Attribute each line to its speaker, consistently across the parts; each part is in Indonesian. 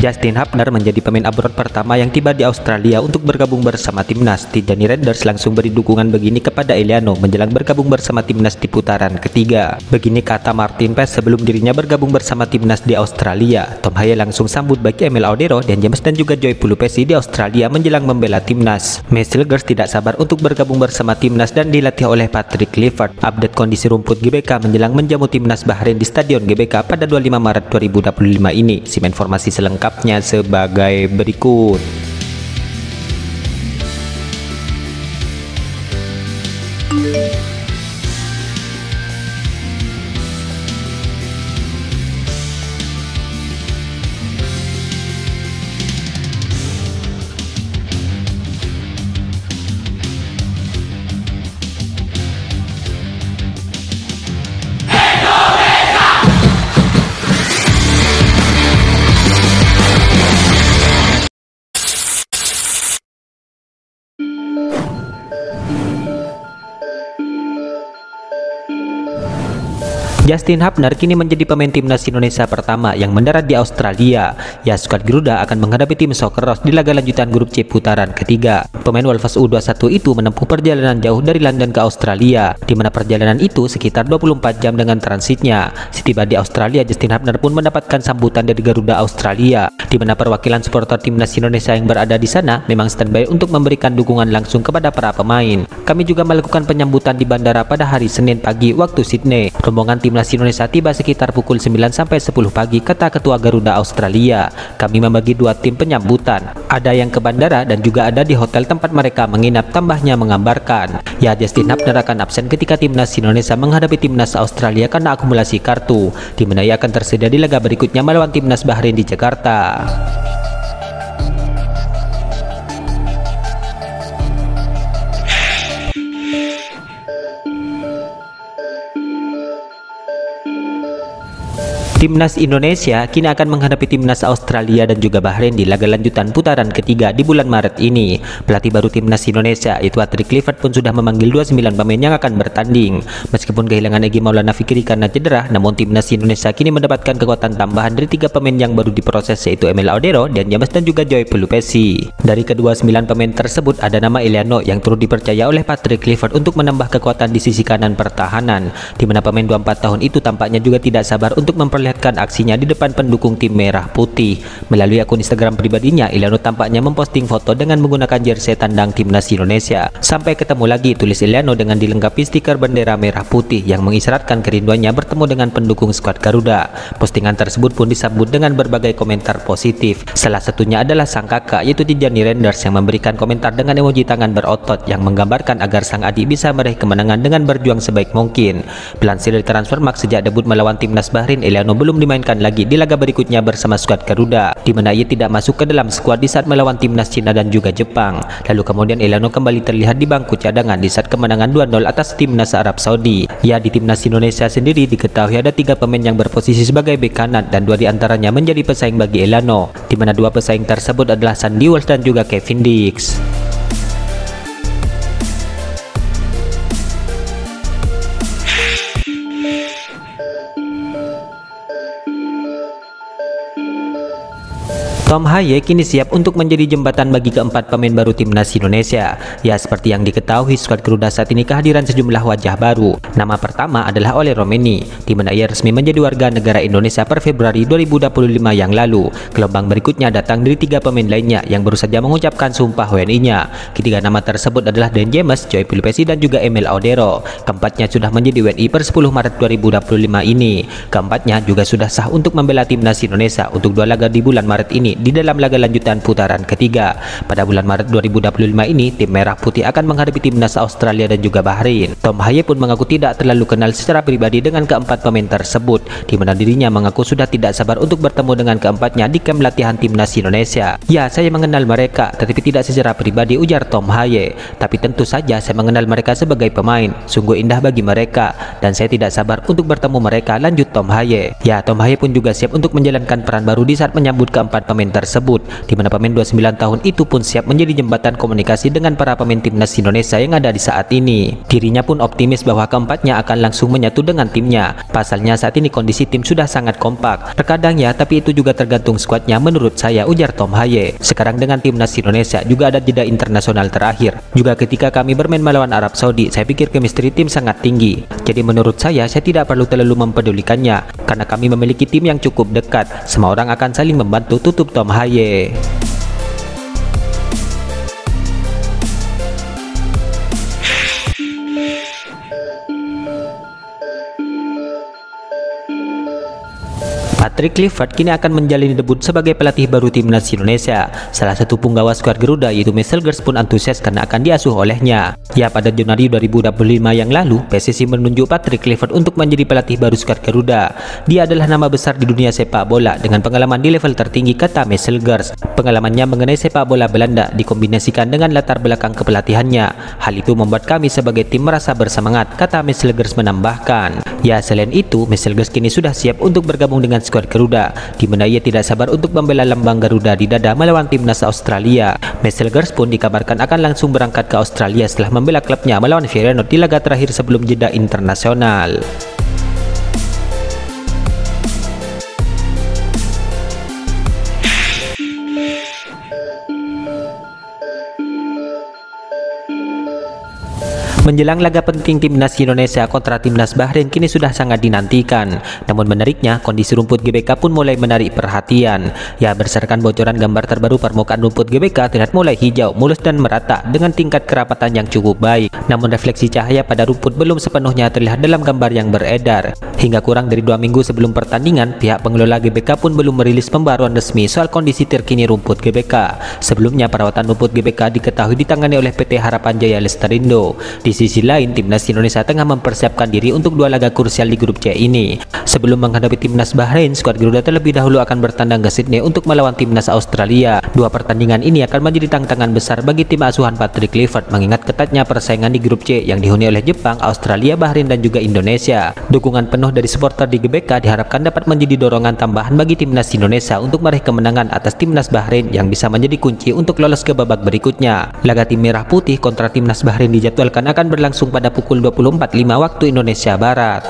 Speaker 1: Justin Hubner menjadi pemain abroad pertama yang tiba di Australia untuk bergabung bersama timnas. Tijani Renders langsung beri dukungan begini kepada Eliano menjelang bergabung bersama timnas di putaran ketiga. Begini kata Martin Pes sebelum dirinya bergabung bersama timnas di Australia. Tom Haye langsung sambut baik Emil Audero, Dan James dan juga Joy Pelupessy di Australia menjelang membela timnas. Messilgers tidak sabar untuk bergabung bersama timnas dan dilatih oleh Patrick Clifford. Update kondisi rumput GBK menjelang menjamu timnas Bahrain di Stadion GBK pada 25 Maret 2025 ini. Simak informasi selengkapnya sebagai berikut. Justin Hubner kini menjadi pemain timnas Indonesia pertama yang mendarat di Australia. Ya, skuad Garuda akan menghadapi tim Socceroos di laga lanjutan grup C putaran ketiga. Pemain Wolves U21 itu menempuh perjalanan jauh dari London ke Australia, di mana perjalanan itu sekitar 24 jam dengan transitnya. Setiba di Australia, Justin Hubner pun mendapatkan sambutan dari Garuda Australia, di mana perwakilan supporter timnas Indonesia yang berada di sana memang standby untuk memberikan dukungan langsung kepada para pemain. Kami juga melakukan penyambutan di bandara pada hari Senin pagi waktu Sydney. Rombongan timnas Indonesia tiba sekitar pukul 9 sampai 10 pagi, kata Ketua Garuda Australia. Kami membagi dua tim penyambutan. Ada yang ke bandara dan juga ada di hotel tempat mereka menginap, tambahnya mengambarkan. Ya, Justin Hubner akan absen ketika timnas Indonesia menghadapi timnas Australia karena akumulasi kartu, di mana ia akan tersedia di laga berikutnya melawan timnas Bahrain di Jakarta. Timnas Indonesia kini akan menghadapi timnas Australia dan juga Bahrain di laga lanjutan putaran ketiga di bulan Maret ini. Pelatih baru timnas Indonesia yaitu Patrick Clifford pun sudah memanggil 29 pemain yang akan bertanding. Meskipun kehilangan Egy Maulana Fikri karena cedera, namun timnas Indonesia kini mendapatkan kekuatan tambahan dari 3 pemain yang baru diproses, yaitu Emil Audero, Dan James dan juga Joy Pelupessy. Dari kedua 9 pemain tersebut ada nama Eliano yang turut dipercaya oleh Patrick Clifford untuk menambah kekuatan di sisi kanan pertahanan, di mana pemain 24 tahun itu tampaknya juga tidak sabar untuk memperlihatkan aksinya di depan pendukung tim merah putih. Melalui akun Instagram pribadinya, Eliano tampaknya memposting foto dengan menggunakan jersey tandang timnas Indonesia. Sampai ketemu lagi, tulis Eliano dengan dilengkapi stiker bendera merah putih yang mengisyaratkan kerinduannya bertemu dengan pendukung skuad Garuda. Postingan tersebut pun disambut dengan berbagai komentar positif. Salah satunya adalah sang kakak yaitu Tijani Renders yang memberikan komentar dengan emoji tangan berotot yang menggambarkan agar sang adik bisa meraih kemenangan dengan berjuang sebaik mungkin. Pelansir dari Transfermarkt, sejak debut melawan timnas Bahrain, Eliano belum dimainkan lagi di laga berikutnya bersama skuad Garuda, di mana ia tidak masuk ke dalam skuad di saat melawan timnas Cina dan juga Jepang. Lalu kemudian Eliano kembali terlihat di bangku cadangan di saat kemenangan 2-0 atas timnas Arab Saudi. Ya, di timnas Indonesia sendiri diketahui ada 3 pemain yang berposisi sebagai bek kanan dan 2 diantaranya menjadi pesaing bagi Eliano, di mana 2 pesaing tersebut adalah Sandy Walsh dan juga Kevin Dix. Tom Haye kini siap untuk menjadi jembatan bagi keempat pemain baru timnas Indonesia. Ya, seperti yang diketahui, skuad Garuda saat ini kehadiran sejumlah wajah baru. Nama pertama adalah Ole Romeni, di mana ia resmi menjadi warga negara Indonesia per Februari 2025 yang lalu. Gelombang berikutnya datang dari 3 pemain lainnya yang baru saja mengucapkan sumpah WNI-nya. Ketiga nama tersebut adalah Dan James, Joy Pelupessy dan juga Emil Audero. Keempatnya sudah menjadi WNI per 10 Maret 2025 ini. Keempatnya juga sudah sah untuk membela timnas Indonesia untuk 2 laga di bulan Maret ini di dalam laga lanjutan putaran ketiga. Pada bulan Maret 2025 ini, tim merah putih akan menghadapi timnas Australia dan juga Bahrain. Tom Haye pun mengaku tidak terlalu kenal secara pribadi dengan keempat pemain tersebut, di mana dirinya mengaku sudah tidak sabar untuk bertemu dengan keempatnya di kamp latihan timnas Indonesia. Ya, saya mengenal mereka, tetapi tidak secara pribadi, ujar Tom Haye. Tapi tentu saja saya mengenal mereka sebagai pemain. Sungguh indah bagi mereka, dan saya tidak sabar untuk bertemu mereka, lanjut Tom Haye. Ya, Tom Haye pun juga siap untuk menjalankan peran baru di saat menyambut keempat pemain tersebut, di mana pemain 29 tahun itu pun siap menjadi jembatan komunikasi dengan para pemain timnas Indonesia yang ada di saat ini. Dirinya pun optimis bahwa keempatnya akan langsung menyatu dengan timnya. Pasalnya saat ini kondisi tim sudah sangat kompak. Terkadang ya, tapi itu juga tergantung skuadnya menurut saya, ujar Tom Haye. Sekarang dengan timnas Indonesia juga ada jeda internasional terakhir. Juga ketika kami bermain melawan Arab Saudi, saya pikir chemistry tim sangat tinggi. Jadi menurut saya tidak perlu terlalu mempedulikannya karena kami memiliki tim yang cukup dekat. Semua orang akan saling membantu, tutup Tom Haye. Patrick Kluivert kini akan menjalani debut sebagai pelatih baru timnas Indonesia. Salah satu punggawa skuad Garuda yaitu Messelgers pun antusias karena akan diasuh olehnya. Ya, pada Januari 2025 yang lalu, PSSI menunjuk Patrick Kluivert untuk menjadi pelatih baru skuad Garuda. Dia adalah nama besar di dunia sepak bola dengan pengalaman di level tertinggi, kata Messelgers. Pengalamannya mengenai sepak bola Belanda dikombinasikan dengan latar belakang kepelatihannya. Hal itu membuat kami sebagai tim merasa bersemangat, kata Messelgers menambahkan. Ya, selain itu, Messelgers kini sudah siap untuk bergabung dengan skuad Garuda, di mana ia tidak sabar untuk membela lambang Garuda di dada melawan timnas Australia. Messelgers pun dikabarkan akan langsung berangkat ke Australia setelah membela klubnya melawan Feyenoord di laga terakhir sebelum jeda internasional. Menjelang laga penting timnas Indonesia kontra timnas Bahrain kini sudah sangat dinantikan. Namun menariknya, kondisi rumput GBK pun mulai menarik perhatian. Ya, berdasarkan bocoran gambar terbaru, permukaan rumput GBK terlihat mulai hijau, mulus dan merata dengan tingkat kerapatan yang cukup baik. Namun refleksi cahaya pada rumput belum sepenuhnya terlihat dalam gambar yang beredar. Hingga kurang dari 2 minggu sebelum pertandingan, pihak pengelola GBK pun belum merilis pembaruan resmi soal kondisi terkini rumput GBK. Sebelumnya, perawatan rumput GBK diketahui ditangani oleh PT Harapan Jaya Lestarindo. Di sisi lain, timnas Indonesia tengah mempersiapkan diri untuk 2 laga krusial di grup C ini. Sebelum menghadapi timnas Bahrain, skuad Garuda terlebih dahulu akan bertandang ke Sydney untuk melawan timnas Australia. 2 pertandingan ini akan menjadi tantangan besar bagi tim asuhan Patrick Kluivert mengingat ketatnya persaingan di grup C yang dihuni oleh Jepang, Australia, Bahrain dan juga Indonesia. Dukungan penuh dari supporter di GBK diharapkan dapat menjadi dorongan tambahan bagi timnas Indonesia untuk meraih kemenangan atas timnas Bahrain yang bisa menjadi kunci untuk lolos ke babak berikutnya. Laga tim merah putih kontra timnas Bahrain dijadwalkan akan berlangsung pada pukul 24.05 waktu Indonesia Barat.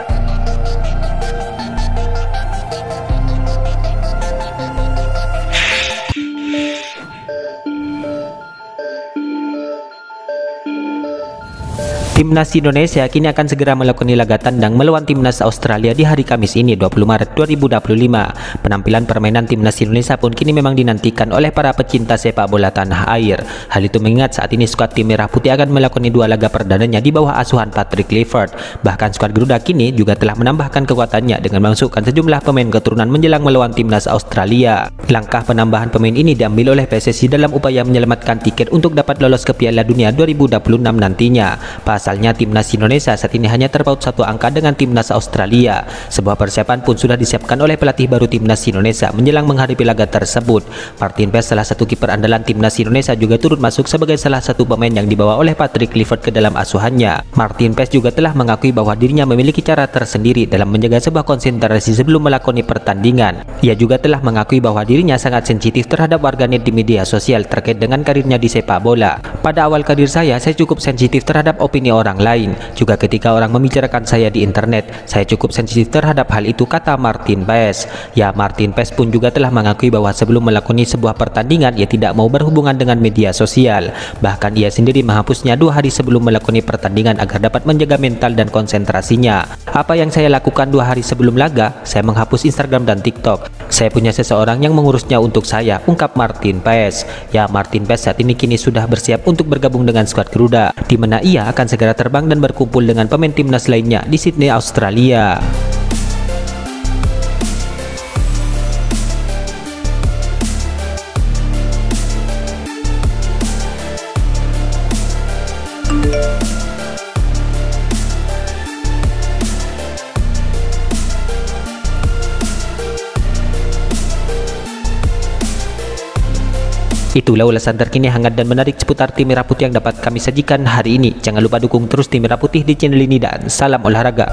Speaker 1: Timnas Indonesia kini akan segera melakoni laga tandang melawan timnas Australia di hari Kamis ini 20 Maret 2025. Penampilan permainan timnas Indonesia pun kini memang dinantikan oleh para pecinta sepak bola tanah air. Hal itu mengingat saat ini skuad tim merah putih akan melakoni 2 laga perdananya di bawah asuhan Patrick Kluivert. Bahkan skuad Garuda kini juga telah menambahkan kekuatannya dengan memasukkan sejumlah pemain keturunan menjelang melawan timnas Australia. Langkah penambahan pemain ini diambil oleh PSSI dalam upaya menyelamatkan tiket untuk dapat lolos ke Piala Dunia 2026 nantinya. Pasalnya timnas Indonesia saat ini hanya terpaut 1 angka dengan timnas Australia. Sebuah persiapan pun sudah disiapkan oleh pelatih baru timnas Indonesia menjelang menghadapi laga tersebut. Martin Paes, salah satu kiper andalan timnas Indonesia, juga turut masuk sebagai salah satu pemain yang dibawa oleh Patrick Kluivert ke dalam asuhannya. Martin Paes juga telah mengakui bahwa dirinya memiliki cara tersendiri dalam menjaga sebuah konsentrasi sebelum melakoni pertandingan. Ia juga telah mengakui bahwa dirinya sangat sensitif terhadap warganet di media sosial terkait dengan karirnya di sepak bola. Pada awal karir saya cukup sensitif terhadap opini orang lain. Juga ketika orang membicarakan saya di internet, saya cukup sensitif terhadap hal itu, kata Martin Paes. Ya, Martin Paes pun juga telah mengakui bahwa sebelum melakoni sebuah pertandingan, ia tidak mau berhubungan dengan media sosial. Bahkan ia sendiri menghapusnya 2 hari sebelum melakoni pertandingan agar dapat menjaga mental dan konsentrasinya. Apa yang saya lakukan 2 hari sebelum laga? Saya menghapus Instagram dan TikTok. Saya punya seseorang yang mengurusnya untuk saya, ungkap Martin Paes. Ya, Martin Paes saat ini kini sudah bersiap untuk bergabung dengan skuad Garuda, di mana ia akan segera terbang dan berkumpul dengan pemain timnas lainnya di Sydney, Australia. Itulah ulasan terkini hangat dan menarik seputar tim merah putih yang dapat kami sajikan hari ini. Jangan lupa dukung terus tim merah putih di channel ini dan salam olahraga.